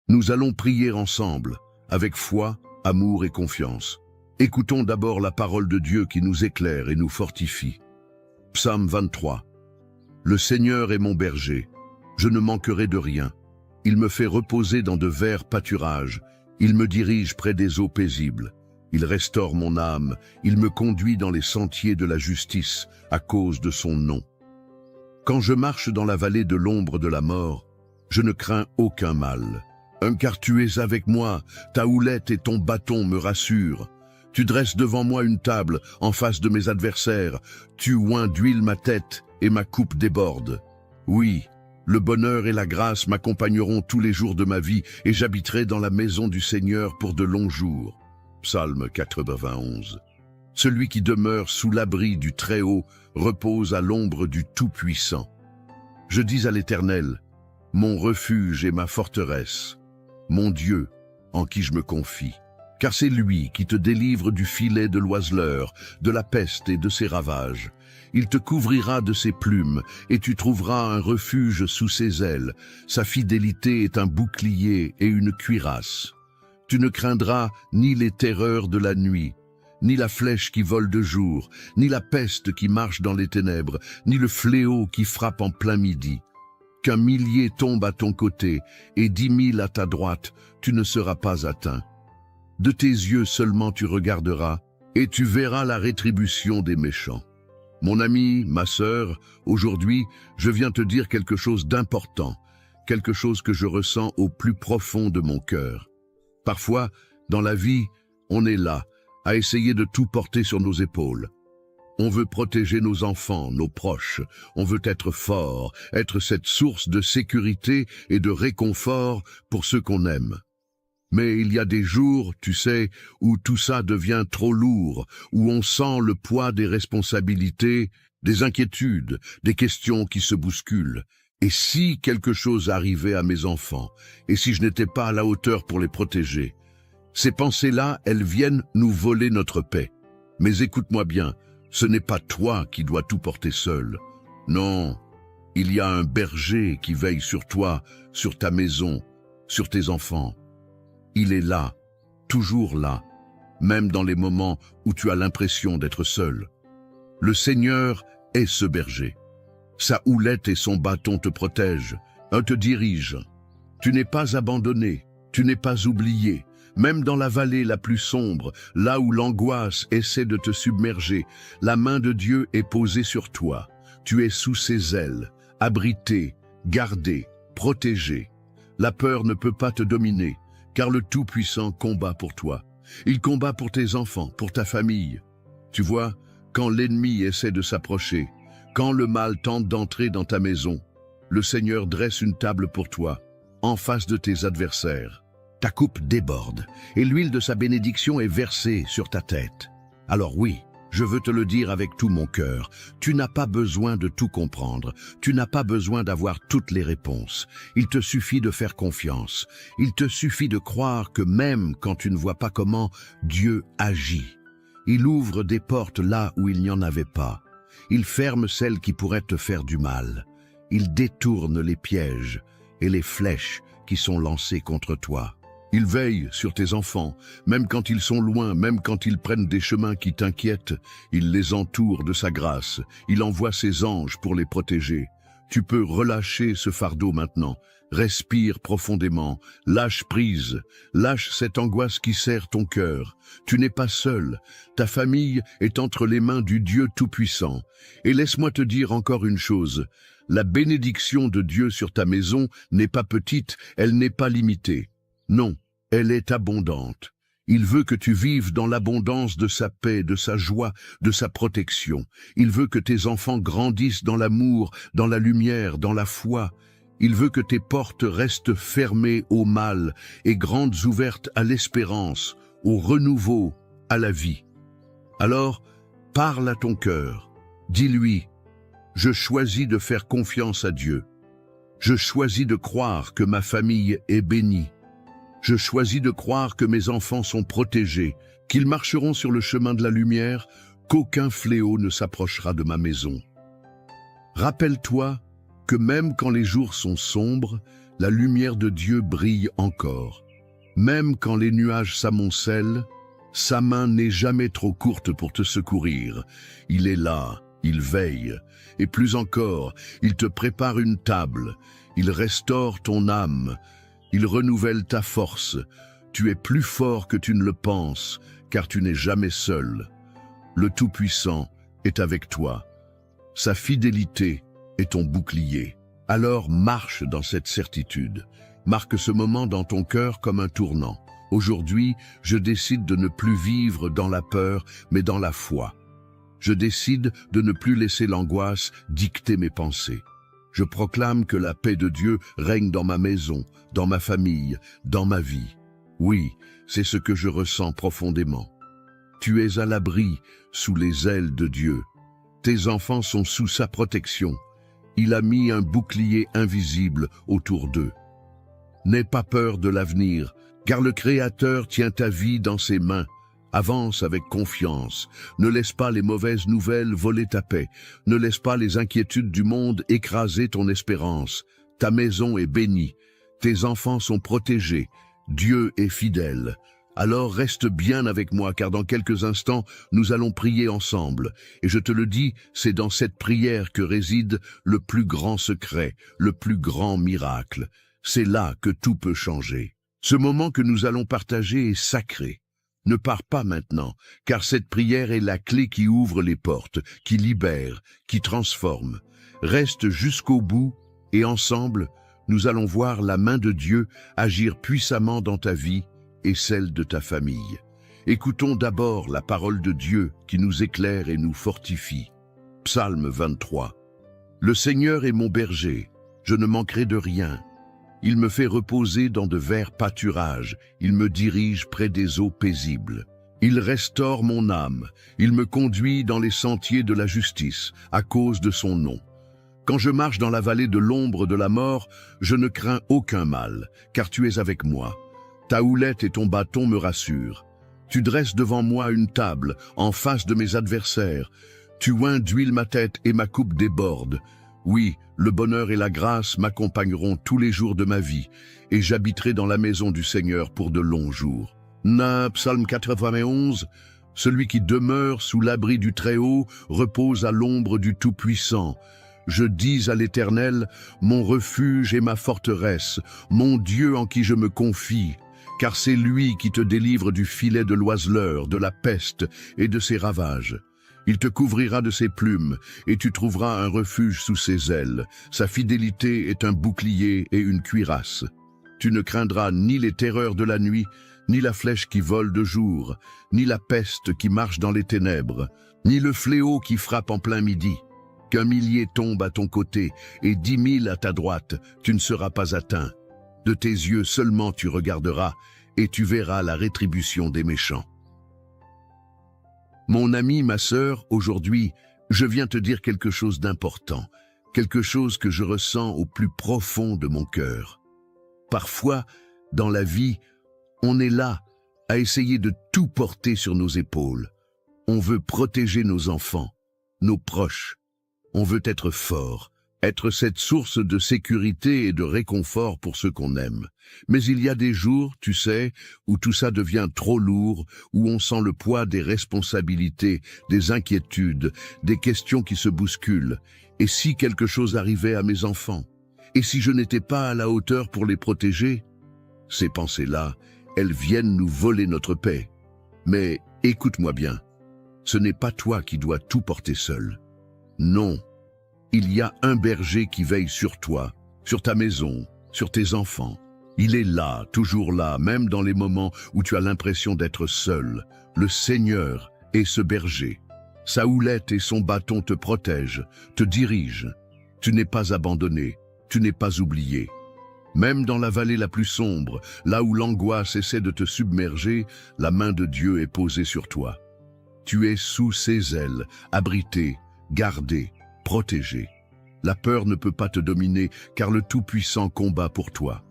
Nous allons prier ensemble, avec foi, amour et confiance. Écoutons d'abord la parole de Dieu qui nous éclaire et nous fortifie. Psaume 23. Le Seigneur est mon berger, je ne manquerai de rien. Il me fait reposer dans de verts pâturages, il me dirige près des eaux paisibles. Il restaure mon âme, il me conduit dans les sentiers de la justice à cause de son nom. Quand je marche dans la vallée de l'ombre de la mort, je ne crains aucun mal. Car tu es avec moi, ta houlette et ton bâton me rassurent. Tu dresses devant moi une table en face de mes adversaires, tu oins d'huile ma tête et ma coupe déborde. Oui, le bonheur et la grâce m'accompagneront tous les jours de ma vie et j'habiterai dans la maison du Seigneur pour de longs jours. Psaume 91. Celui qui demeure sous l'abri du Très-Haut repose à l'ombre du Tout-Puissant. Je dis à l'Éternel, mon refuge et ma forteresse, mon Dieu en qui je me confie. Car c'est lui qui te délivre du filet de l'oiseleur, de la peste et de ses ravages. Il te couvrira de ses plumes, et tu trouveras un refuge sous ses ailes. Sa fidélité est un bouclier et une cuirasse. Tu ne craindras ni les terreurs de la nuit, ni la flèche qui vole de jour, ni la peste qui marche dans les ténèbres, ni le fléau qui frappe en plein midi. Qu'un millier tombe à ton côté et 10 000 à ta droite, tu ne seras pas atteint. De tes yeux seulement tu regarderas, et tu verras la rétribution des méchants. Mon ami, ma sœur, aujourd'hui, je viens te dire quelque chose d'important, quelque chose que je ressens au plus profond de mon cœur. Parfois, dans la vie, on est là, à essayer de tout porter sur nos épaules. On veut protéger nos enfants, nos proches, on veut être fort, être cette source de sécurité et de réconfort pour ceux qu'on aime. Mais il y a des jours, tu sais, où tout ça devient trop lourd, où on sent le poids des responsabilités, des inquiétudes, des questions qui se bousculent. Et si quelque chose arrivait à mes enfants, et si je n'étais pas à la hauteur pour les protéger? Ces pensées-là, elles viennent nous voler notre paix. Mais écoute-moi bien, ce n'est pas toi qui dois tout porter seul. Non, il y a un berger qui veille sur toi, sur ta maison, sur tes enfants. Il est là, toujours là, même dans les moments où tu as l'impression d'être seul. Le Seigneur est ce berger. Sa houlette et son bâton te protègent, te dirigent. Tu n'es pas abandonné, tu n'es pas oublié. Même dans la vallée la plus sombre, là où l'angoisse essaie de te submerger, la main de Dieu est posée sur toi. Tu es sous ses ailes, abrité, gardé, protégé. La peur ne peut pas te dominer, car le Tout-Puissant combat pour toi. Il combat pour tes enfants, pour ta famille. Tu vois, quand l'ennemi essaie de s'approcher, quand le mal tente d'entrer dans ta maison, le Seigneur dresse une table pour toi, en face de tes adversaires. Ta coupe déborde, et l'huile de sa bénédiction est versée sur ta tête. Alors oui, je veux te le dire avec tout mon cœur, tu n'as pas besoin de tout comprendre, tu n'as pas besoin d'avoir toutes les réponses. Il te suffit de faire confiance, il te suffit de croire que même quand tu ne vois pas comment, Dieu agit. Il ouvre des portes là où il n'y en avait pas. Il ferme celles qui pourraient te faire du mal. Il détourne les pièges et les flèches qui sont lancées contre toi. Il veille sur tes enfants, même quand ils sont loin, même quand ils prennent des chemins qui t'inquiètent. Il les entoure de sa grâce. Il envoie ses anges pour les protéger. Tu peux relâcher ce fardeau maintenant. Respire profondément, lâche prise, lâche cette angoisse qui serre ton cœur. Tu n'es pas seul, ta famille est entre les mains du Dieu Tout-Puissant. Et laisse-moi te dire encore une chose, la bénédiction de Dieu sur ta maison n'est pas petite, elle n'est pas limitée. Non, elle est abondante. Il veut que tu vives dans l'abondance de sa paix, de sa joie, de sa protection. Il veut que tes enfants grandissent dans l'amour, dans la lumière, dans la foi. Il veut que tes portes restent fermées au mal et grandes ouvertes à l'espérance, au renouveau, à la vie. Alors, parle à ton cœur. Dis-lui, je choisis de faire confiance à Dieu. Je choisis de croire que ma famille est bénie. Je choisis de croire que mes enfants sont protégés, qu'ils marcheront sur le chemin de la lumière, qu'aucun fléau ne s'approchera de ma maison. Rappelle-toi que même quand les jours sont sombres, la lumière de Dieu brille encore. Même quand les nuages s'amoncellent, sa main n'est jamais trop courte pour te secourir. Il est là, il veille, et plus encore, il te prépare une table, il restaure ton âme, il renouvelle ta force. Tu es plus fort que tu ne le penses, car tu n'es jamais seul. Le Tout-Puissant est avec toi. Sa fidélité est ton bouclier. Alors marche dans cette certitude. Marque ce moment dans ton cœur comme un tournant. Aujourd'hui, je décide de ne plus vivre dans la peur, mais dans la foi. Je décide de ne plus laisser l'angoisse dicter mes pensées. Je proclame que la paix de Dieu règne dans ma maison, dans ma famille, dans ma vie. Oui, c'est ce que je ressens profondément. Tu es à l'abri, sous les ailes de Dieu. Tes enfants sont sous sa protection. Il a mis un bouclier invisible autour d'eux. N'aie pas peur de l'avenir, car le Créateur tient ta vie dans ses mains. Avance avec confiance. Ne laisse pas les mauvaises nouvelles voler ta paix. Ne laisse pas les inquiétudes du monde écraser ton espérance. Ta maison est bénie. Tes enfants sont protégés. Dieu est fidèle. Alors reste bien avec moi, car dans quelques instants, nous allons prier ensemble. Et je te le dis, c'est dans cette prière que réside le plus grand secret, le plus grand miracle. C'est là que tout peut changer. Ce moment que nous allons partager est sacré. Ne pars pas maintenant, car cette prière est la clé qui ouvre les portes, qui libère, qui transforme. Reste jusqu'au bout, et ensemble, nous allons voir la main de Dieu agir puissamment dans ta vie et celle de ta famille. Écoutons d'abord la parole de Dieu qui nous éclaire et nous fortifie. Psaume 23. Le Seigneur est mon berger, je ne manquerai de rien. Il me fait reposer dans de verts pâturages, il me dirige près des eaux paisibles. Il restaure mon âme, il me conduit dans les sentiers de la justice, à cause de son nom. Quand je marche dans la vallée de l'ombre de la mort, je ne crains aucun mal, car tu es avec moi. Ta houlette et ton bâton me rassurent. Tu dresses devant moi une table, en face de mes adversaires. Tu oins d'huile ma tête et ma coupe déborde. Oui, le bonheur et la grâce m'accompagneront tous les jours de ma vie, et j'habiterai dans la maison du Seigneur pour de longs jours. Psaume 91, celui qui demeure sous l'abri du Très-Haut repose à l'ombre du Tout-Puissant. Je dis à l'Éternel, mon refuge et ma forteresse, mon Dieu en qui je me confie, car c'est lui qui te délivre du filet de l'oiseleur, de la peste et de ses ravages. Il te couvrira de ses plumes, et tu trouveras un refuge sous ses ailes. Sa fidélité est un bouclier et une cuirasse. Tu ne craindras ni les terreurs de la nuit, ni la flèche qui vole de jour, ni la peste qui marche dans les ténèbres, ni le fléau qui frappe en plein midi. Qu'un millier tombe à ton côté et 10 000 à ta droite, tu ne seras pas atteint. De tes yeux seulement tu regarderas, et tu verras la rétribution des méchants. Mon ami, ma sœur, aujourd'hui, je viens te dire quelque chose d'important, quelque chose que je ressens au plus profond de mon cœur. Parfois, dans la vie, on est là à essayer de tout porter sur nos épaules. On veut protéger nos enfants, nos proches. On veut être fort, être cette source de sécurité et de réconfort pour ceux qu'on aime. Mais il y a des jours, tu sais, où tout ça devient trop lourd, où on sent le poids des responsabilités, des inquiétudes, des questions qui se bousculent. Et si quelque chose arrivait à mes enfants? Et si je n'étais pas à la hauteur pour les protéger? Ces pensées-là, elles viennent nous voler notre paix. Mais écoute-moi bien, ce n'est pas toi qui dois tout porter seul. Non, il y a un berger qui veille sur toi, sur ta maison, sur tes enfants. Il est là, toujours là, même dans les moments où tu as l'impression d'être seul. Le Seigneur est ce berger. Sa houlette et son bâton te protègent, te dirigent. Tu n'es pas abandonné, tu n'es pas oublié. Même dans la vallée la plus sombre, là où l'angoisse essaie de te submerger, la main de Dieu est posée sur toi. Tu es sous ses ailes, abrité, gardé, protégé. La peur ne peut pas te dominer, car le Tout-Puissant combat pour toi.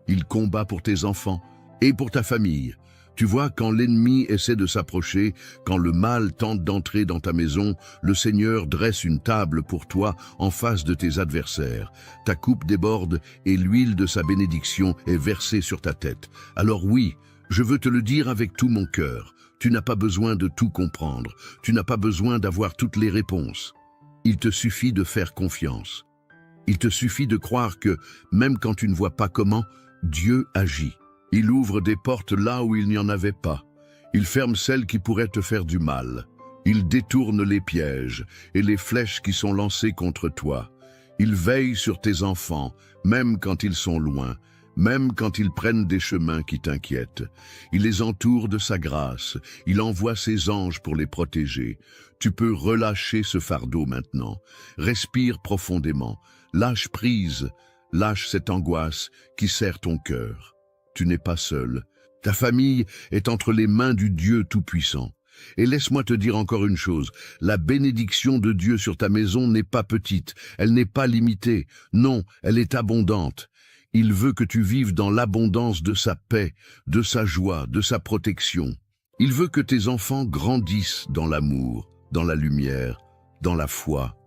Il combat pour tes enfants et pour ta famille. Tu vois, quand l'ennemi essaie de s'approcher, quand le mal tente d'entrer dans ta maison, le Seigneur dresse une table pour toi en face de tes adversaires. Ta coupe déborde et l'huile de sa bénédiction est versée sur ta tête. Alors oui, je veux te le dire avec tout mon cœur. Tu n'as pas besoin de tout comprendre. Tu n'as pas besoin d'avoir toutes les réponses. Il te suffit de faire confiance. Il te suffit de croire que, même quand tu ne vois pas comment, Dieu agit. Il ouvre des portes là où il n'y en avait pas. Il ferme celles qui pourraient te faire du mal. Il détourne les pièges et les flèches qui sont lancées contre toi. Il veille sur tes enfants, même quand ils sont loin, même quand ils prennent des chemins qui t'inquiètent. Il les entoure de sa grâce. Il envoie ses anges pour les protéger. Tu peux relâcher ce fardeau maintenant. Respire profondément. Lâche prise. Lâche cette angoisse qui serre ton cœur. Tu n'es pas seul. Ta famille est entre les mains du Dieu Tout-Puissant. Et laisse-moi te dire encore une chose, la bénédiction de Dieu sur ta maison n'est pas petite, elle n'est pas limitée, non, elle est abondante. Il veut que tu vives dans l'abondance de sa paix, de sa joie, de sa protection. Il veut que tes enfants grandissent dans l'amour, dans la lumière, dans la foi.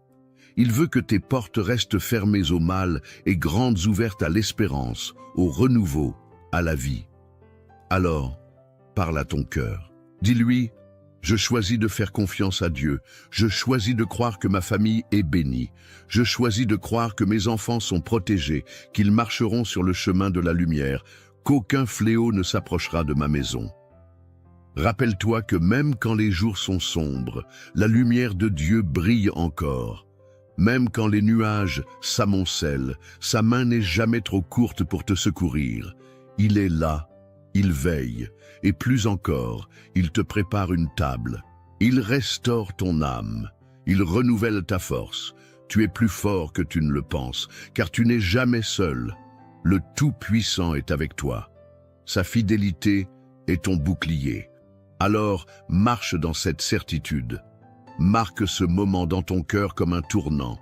Il veut que tes portes restent fermées au mal et grandes ouvertes à l'espérance, au renouveau, à la vie. Alors, parle à ton cœur. Dis-lui, je choisis de faire confiance à Dieu. Je choisis de croire que ma famille est bénie. Je choisis de croire que mes enfants sont protégés, qu'ils marcheront sur le chemin de la lumière, qu'aucun fléau ne s'approchera de ma maison. Rappelle-toi que même quand les jours sont sombres, la lumière de Dieu brille encore. Même quand les nuages s'amoncellent, sa main n'est jamais trop courte pour te secourir. Il est là, il veille, et plus encore, il te prépare une table. Il restaure ton âme, il renouvelle ta force. Tu es plus fort que tu ne le penses, car tu n'es jamais seul. Le Tout-Puissant est avec toi. Sa fidélité est ton bouclier. Alors, marche dans cette certitude. Marque ce moment dans ton cœur comme un tournant.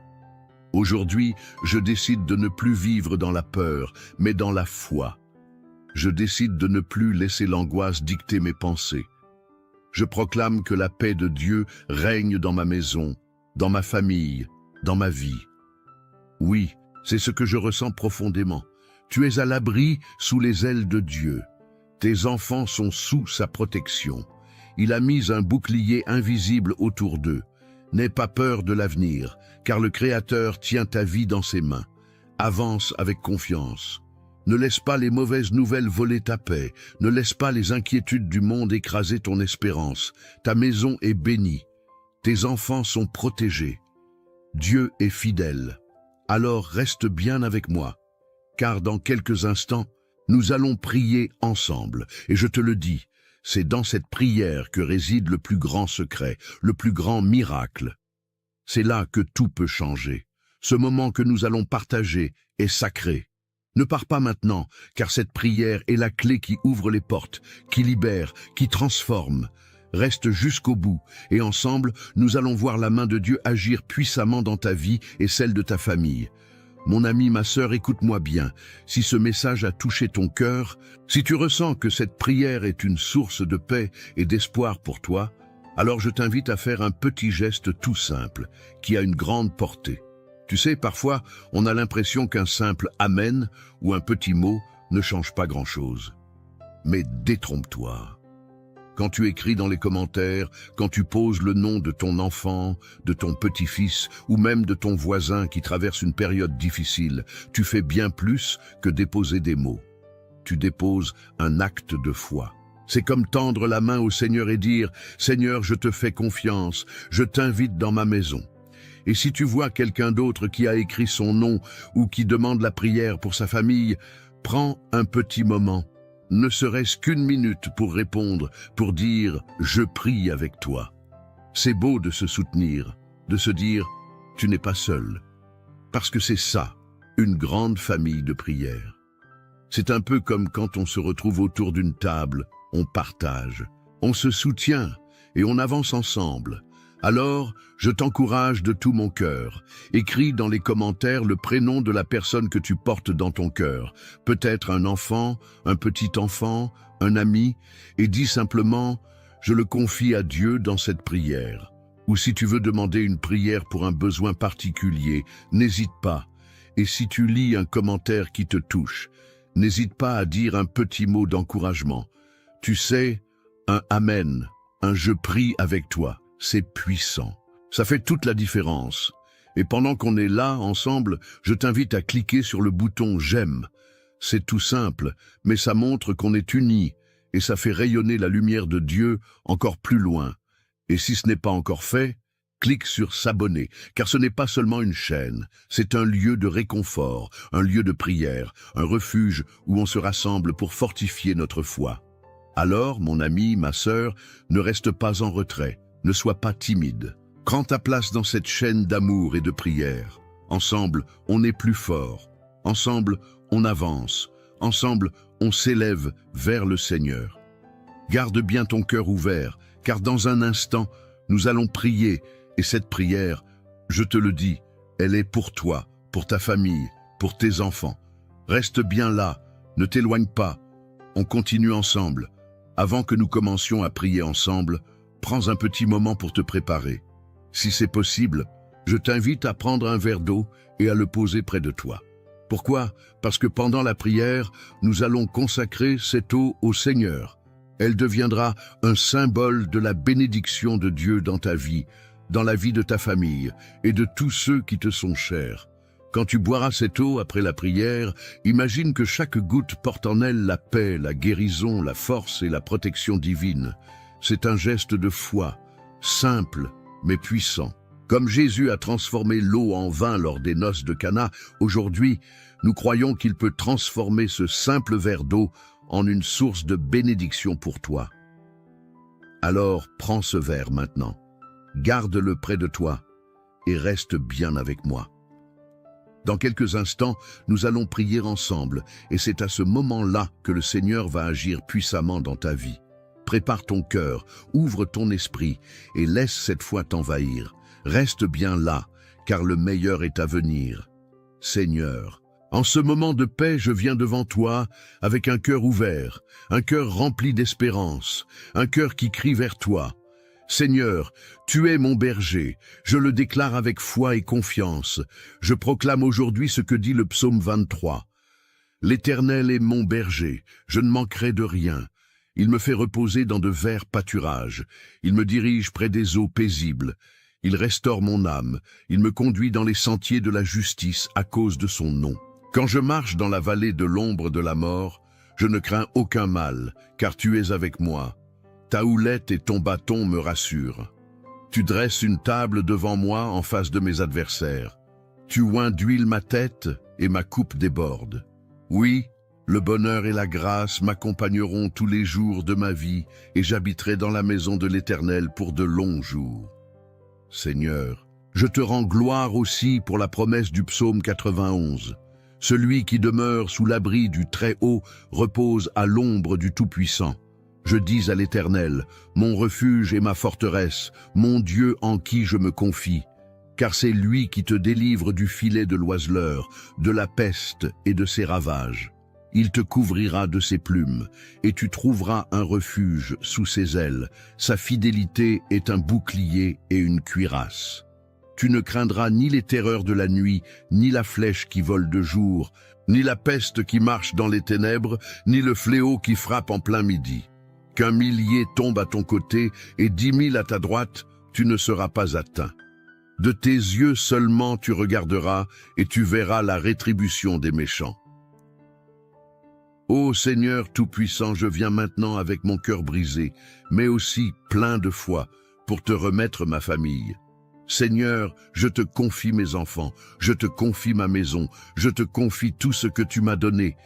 Aujourd'hui, je décide de ne plus vivre dans la peur, mais dans la foi. Je décide de ne plus laisser l'angoisse dicter mes pensées. Je proclame que la paix de Dieu règne dans ma maison, dans ma famille, dans ma vie. Oui, c'est ce que je ressens profondément. Tu es à l'abri sous les ailes de Dieu. Tes enfants sont sous sa protection. Il a mis un bouclier invisible autour d'eux. N'aie pas peur de l'avenir, car le Créateur tient ta vie dans ses mains. Avance avec confiance. Ne laisse pas les mauvaises nouvelles voler ta paix. Ne laisse pas les inquiétudes du monde écraser ton espérance. Ta maison est bénie. Tes enfants sont protégés. Dieu est fidèle. Alors reste bien avec moi, car dans quelques instants, nous allons prier ensemble. Et je te le dis, c'est dans cette prière que réside le plus grand secret, le plus grand miracle. C'est là que tout peut changer. Ce moment que nous allons partager est sacré. Ne pars pas maintenant, car cette prière est la clé qui ouvre les portes, qui libère, qui transforme. Reste jusqu'au bout, et ensemble, nous allons voir la main de Dieu agir puissamment dans ta vie et celle de ta famille. Mon ami, ma sœur, écoute-moi bien. Si ce message a touché ton cœur, si tu ressens que cette prière est une source de paix et d'espoir pour toi, alors je t'invite à faire un petit geste tout simple, qui a une grande portée. Tu sais, parfois, on a l'impression qu'un simple « Amen » ou un petit mot ne change pas grand-chose. Mais détrompe-toi. Quand tu écris dans les commentaires, quand tu poses le nom de ton enfant, de ton petit-fils ou même de ton voisin qui traverse une période difficile, tu fais bien plus que déposer des mots. Tu déposes un acte de foi. C'est comme tendre la main au Seigneur et dire « Seigneur, je te fais confiance, je t'invite dans ma maison ». Et si tu vois quelqu'un d'autre qui a écrit son nom ou qui demande la prière pour sa famille, prends un petit moment, ne serait-ce qu'une minute pour répondre, pour dire « Je prie avec toi ». C'est beau de se soutenir, de se dire « Tu n'es pas seul ». Parce que c'est ça, une grande famille de prière. C'est un peu comme quand on se retrouve autour d'une table, on partage, on se soutient et on avance ensemble. Alors, je t'encourage de tout mon cœur. Écris dans les commentaires le prénom de la personne que tu portes dans ton cœur. Peut-être un enfant, un petit enfant, un ami, et dis simplement « Je le confie à Dieu dans cette prière ». Ou si tu veux demander une prière pour un besoin particulier, n'hésite pas. Et si tu lis un commentaire qui te touche, n'hésite pas à dire un petit mot d'encouragement. Tu sais, un « Amen », un « Je prie avec toi », c'est puissant. Ça fait toute la différence. Et pendant qu'on est là, ensemble, je t'invite à cliquer sur le bouton « J'aime ». C'est tout simple, mais ça montre qu'on est unis et ça fait rayonner la lumière de Dieu encore plus loin. Et si ce n'est pas encore fait, clique sur s'abonner, car ce n'est pas seulement une chaîne, c'est un lieu de réconfort, un lieu de prière, un refuge où on se rassemble pour fortifier notre foi. Alors, mon ami, ma sœur, ne reste pas en retrait, ne sois pas timide. Prends ta place dans cette chaîne d'amour et de prière. Ensemble, on est plus fort. Ensemble, on avance. Ensemble, on s'élève vers le Seigneur. Garde bien ton cœur ouvert, car dans un instant, nous allons prier. Et cette prière, je te le dis, elle est pour toi, pour ta famille, pour tes enfants. Reste bien là, ne t'éloigne pas. On continue ensemble. Avant que nous commencions à prier ensemble, prends un petit moment pour te préparer. Si c'est possible, je t'invite à prendre un verre d'eau et à le poser près de toi. Pourquoi? Parce que pendant la prière, nous allons consacrer cette eau au Seigneur. Elle deviendra un symbole de la bénédiction de Dieu dans ta vie, dans la vie de ta famille et de tous ceux qui te sont chers. Quand tu boiras cette eau après la prière, imagine que chaque goutte porte en elle la paix, la guérison, la force et la protection divine. C'est un geste de foi, simple mais puissant. Comme Jésus a transformé l'eau en vin lors des noces de Cana, aujourd'hui, nous croyons qu'il peut transformer ce simple verre d'eau en une source de bénédiction pour toi. Alors, prends ce verre maintenant, garde-le près de toi et reste bien avec moi. Dans quelques instants, nous allons prier ensemble et c'est à ce moment-là que le Seigneur va agir puissamment dans ta vie. Prépare ton cœur, ouvre ton esprit et laisse cette foi t'envahir. Reste bien là, car le meilleur est à venir. Seigneur, en ce moment de paix, je viens devant toi avec un cœur ouvert, un cœur rempli d'espérance, un cœur qui crie vers toi. Seigneur, tu es mon berger, je le déclare avec foi et confiance. Je proclame aujourd'hui ce que dit le psaume 23. L'Éternel est mon berger, je ne manquerai de rien. Il me fait reposer dans de verts pâturages, il me dirige près des eaux paisibles. Il restaure mon âme, il me conduit dans les sentiers de la justice à cause de son nom. Quand je marche dans la vallée de l'ombre de la mort, je ne crains aucun mal, car tu es avec moi. Ta houlette et ton bâton me rassurent. Tu dresses une table devant moi en face de mes adversaires. Tu oins d'huile ma tête et ma coupe déborde. Oui, le bonheur et la grâce m'accompagneront tous les jours de ma vie et j'habiterai dans la maison de l'Éternel pour de longs jours. Seigneur, je te rends gloire aussi pour la promesse du psaume 91. Celui qui demeure sous l'abri du Très-Haut repose à l'ombre du Tout-Puissant. Je dis à l'Éternel, mon refuge et ma forteresse, mon Dieu en qui je me confie. Car c'est lui qui te délivre du filet de l'oiseleur, de la peste et de ses ravages. Il te couvrira de ses plumes, et tu trouveras un refuge sous ses ailes. Sa fidélité est un bouclier et une cuirasse. Tu ne craindras ni les terreurs de la nuit, ni la flèche qui vole de jour, ni la peste qui marche dans les ténèbres, ni le fléau qui frappe en plein midi. Qu'un millier tombe à ton côté et 10 000 à ta droite, tu ne seras pas atteint. De tes yeux seulement tu regarderas et tu verras la rétribution des méchants. Ô Seigneur Tout-Puissant, je viens maintenant avec mon cœur brisé, mais aussi plein de foi, pour te remettre ma famille. Seigneur, je te confie mes enfants, je te confie ma maison, je te confie tout ce que tu m'as donné.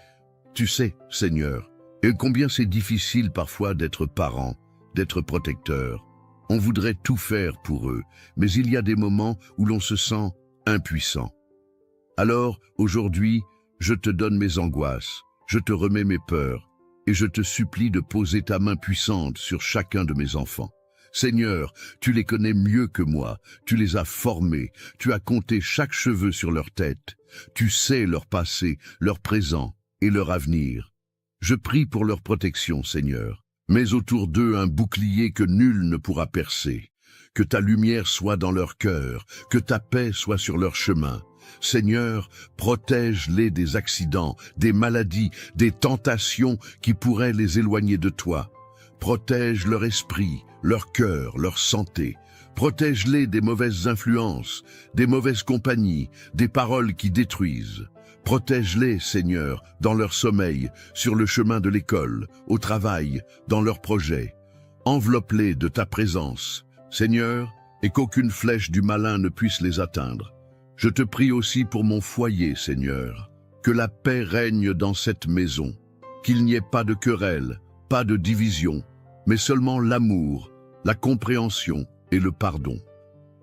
Tu sais, Seigneur, et combien c'est difficile parfois d'être parent, d'être protecteur. On voudrait tout faire pour eux, mais il y a des moments où l'on se sent impuissant. Alors, aujourd'hui, je te donne mes angoisses. Je te remets mes peurs, et je te supplie de poser ta main puissante sur chacun de mes enfants. Seigneur, tu les connais mieux que moi, tu les as formés, tu as compté chaque cheveu sur leur tête, tu sais leur passé, leur présent et leur avenir. Je prie pour leur protection, Seigneur. Mets autour d'eux un bouclier que nul ne pourra percer. Que ta lumière soit dans leur cœur, que ta paix soit sur leur chemin. Seigneur, protège-les des accidents, des maladies, des tentations qui pourraient les éloigner de toi. Protège leur esprit, leur cœur, leur santé. Protège-les des mauvaises influences, des mauvaises compagnies, des paroles qui détruisent. Protège-les, Seigneur, dans leur sommeil, sur le chemin de l'école, au travail, dans leurs projets. Enveloppe-les de ta présence, Seigneur, et qu'aucune flèche du malin ne puisse les atteindre. Je te prie aussi pour mon foyer, Seigneur, que la paix règne dans cette maison, qu'il n'y ait pas de querelle, pas de division, mais seulement l'amour, la compréhension et le pardon.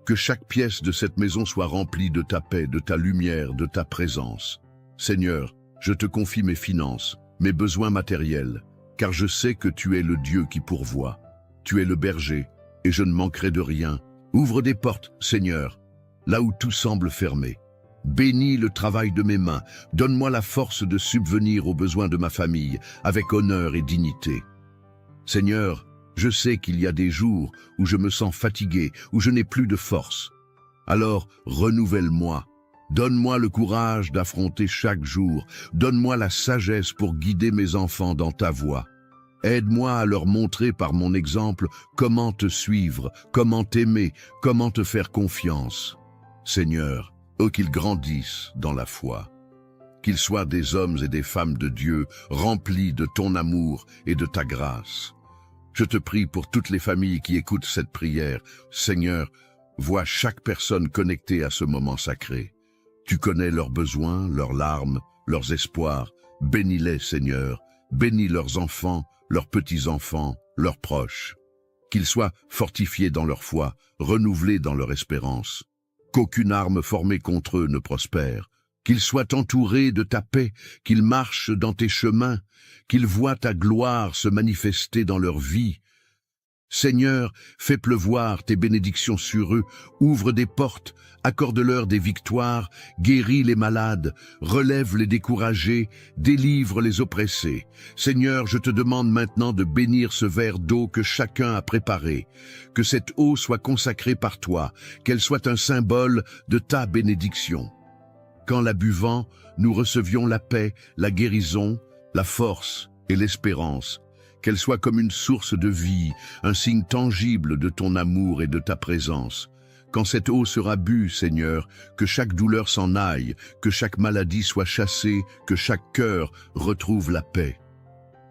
Que chaque pièce de cette maison soit remplie de ta paix, de ta lumière, de ta présence. Seigneur, je te confie mes finances, mes besoins matériels, car je sais que tu es le Dieu qui pourvoit. Tu es le berger, et je ne manquerai de rien. Ouvre des portes, Seigneur, là où tout semble fermé. Bénis le travail de mes mains. Donne-moi la force de subvenir aux besoins de ma famille, avec honneur et dignité. Seigneur, je sais qu'il y a des jours où je me sens fatigué, où je n'ai plus de force. Alors, renouvelle-moi. Donne-moi le courage d'affronter chaque jour. Donne-moi la sagesse pour guider mes enfants dans ta voie. Aide-moi à leur montrer par mon exemple comment te suivre, comment t'aimer, comment te faire confiance. Seigneur, qu'ils grandissent dans la foi. Qu'ils soient des hommes et des femmes de Dieu, remplis de ton amour et de ta grâce. Je te prie pour toutes les familles qui écoutent cette prière. Seigneur, vois chaque personne connectée à ce moment sacré. Tu connais leurs besoins, leurs larmes, leurs espoirs. Bénis-les, Seigneur. Bénis leurs enfants, leurs petits-enfants, leurs proches. Qu'ils soient fortifiés dans leur foi, renouvelés dans leur espérance. Qu'aucune arme formée contre eux ne prospère. Qu'ils soient entourés de ta paix, qu'ils marchent dans tes chemins, qu'ils voient ta gloire se manifester dans leur vie. Seigneur, fais pleuvoir tes bénédictions sur eux, ouvre des portes, accorde-leur des victoires, guéris les malades, relève les découragés, délivre les oppressés. Seigneur, je te demande maintenant de bénir ce verre d'eau que chacun a préparé, que cette eau soit consacrée par toi, qu'elle soit un symbole de ta bénédiction. Qu'en la buvant, nous recevions la paix, la guérison, la force et l'espérance. Qu'elle soit comme une source de vie, un signe tangible de ton amour et de ta présence. Quand cette eau sera bue, Seigneur, que chaque douleur s'en aille, que chaque maladie soit chassée, que chaque cœur retrouve la paix.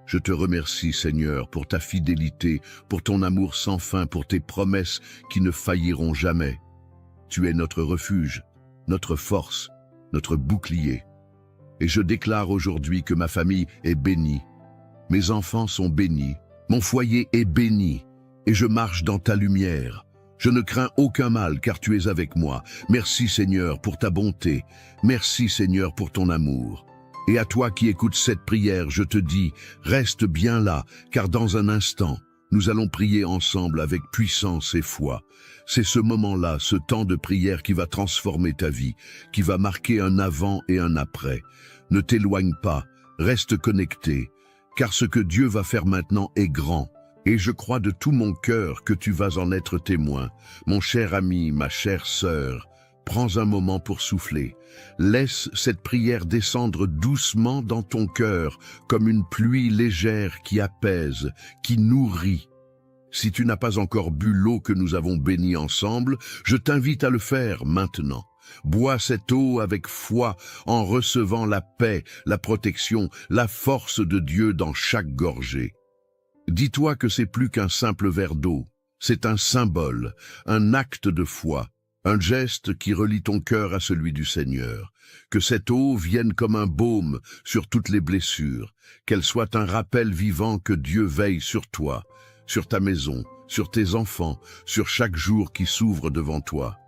Je te remercie, Seigneur, pour ta fidélité, pour ton amour sans fin, pour tes promesses qui ne failliront jamais. Tu es notre refuge, notre force, notre bouclier. Et je déclare aujourd'hui que ma famille est bénie. Mes enfants sont bénis, mon foyer est béni, et je marche dans ta lumière. Je ne crains aucun mal, car tu es avec moi. Merci Seigneur pour ta bonté, merci Seigneur pour ton amour. Et à toi qui écoutes cette prière, je te dis, reste bien là, car dans un instant, nous allons prier ensemble avec puissance et foi. C'est ce moment-là, ce temps de prière qui va transformer ta vie, qui va marquer un avant et un après. Ne t'éloigne pas, reste connecté. Car ce que Dieu va faire maintenant est grand, et je crois de tout mon cœur que tu vas en être témoin. Mon cher ami, ma chère sœur, prends un moment pour souffler. Laisse cette prière descendre doucement dans ton cœur, comme une pluie légère qui apaise, qui nourrit. Si tu n'as pas encore bu l'eau que nous avons bénie ensemble, je t'invite à le faire maintenant. Bois cette eau avec foi en recevant la paix, la protection, la force de Dieu dans chaque gorgée. Dis-toi que c'est plus qu'un simple verre d'eau, c'est un symbole, un acte de foi, un geste qui relie ton cœur à celui du Seigneur. Que cette eau vienne comme un baume sur toutes les blessures, qu'elle soit un rappel vivant que Dieu veille sur toi, sur ta maison, sur tes enfants, sur chaque jour qui s'ouvre devant toi.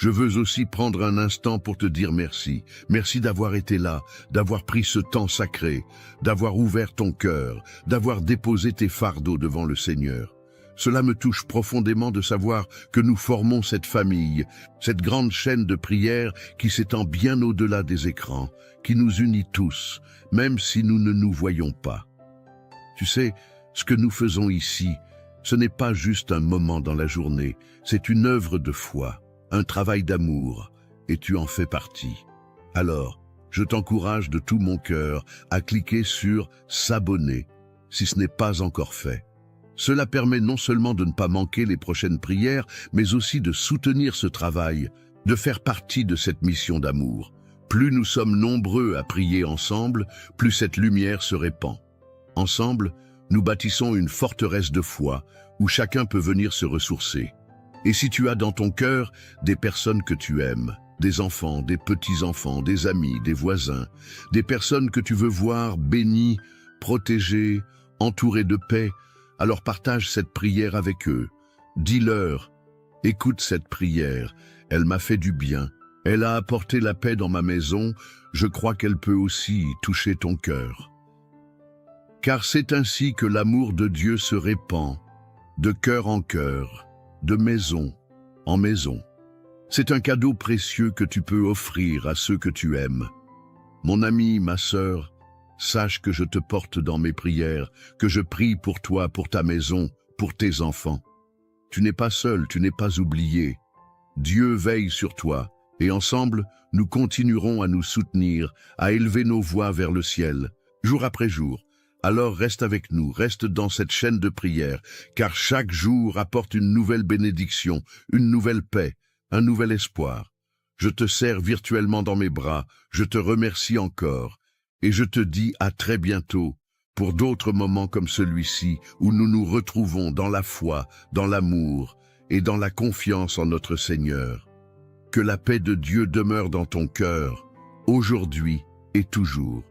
Je veux aussi prendre un instant pour te dire merci. Merci d'avoir été là, d'avoir pris ce temps sacré, d'avoir ouvert ton cœur, d'avoir déposé tes fardeaux devant le Seigneur. Cela me touche profondément de savoir que nous formons cette famille, cette grande chaîne de prière qui s'étend bien au-delà des écrans, qui nous unit tous, même si nous ne nous voyons pas. Tu sais, ce que nous faisons ici, ce n'est pas juste un moment dans la journée, c'est une œuvre de foi, un travail d'amour, et tu en fais partie. Alors, je t'encourage de tout mon cœur à cliquer sur « S'abonner » si ce n'est pas encore fait. Cela permet non seulement de ne pas manquer les prochaines prières, mais aussi de soutenir ce travail, de faire partie de cette mission d'amour. Plus nous sommes nombreux à prier ensemble, plus cette lumière se répand. Ensemble, nous bâtissons une forteresse de foi où chacun peut venir se ressourcer. Et si tu as dans ton cœur des personnes que tu aimes, des enfants, des petits-enfants, des amis, des voisins, des personnes que tu veux voir bénies, protégées, entourées de paix, alors partage cette prière avec eux. Dis-leur, écoute cette prière, elle m'a fait du bien, elle a apporté la paix dans ma maison, je crois qu'elle peut aussi toucher ton cœur. Car c'est ainsi que l'amour de Dieu se répand, de cœur en cœur, de maison en maison. C'est un cadeau précieux que tu peux offrir à ceux que tu aimes. Mon ami, ma sœur, sache que je te porte dans mes prières, que je prie pour toi, pour ta maison, pour tes enfants. Tu n'es pas seul, tu n'es pas oublié. Dieu veille sur toi, et ensemble, nous continuerons à nous soutenir, à élever nos voix vers le ciel, jour après jour. Alors reste avec nous, reste dans cette chaîne de prière, car chaque jour apporte une nouvelle bénédiction, une nouvelle paix, un nouvel espoir. Je te serre virtuellement dans mes bras, je te remercie encore, et je te dis à très bientôt, pour d'autres moments comme celui-ci, où nous nous retrouvons dans la foi, dans l'amour, et dans la confiance en notre Seigneur. Que la paix de Dieu demeure dans ton cœur, aujourd'hui et toujours.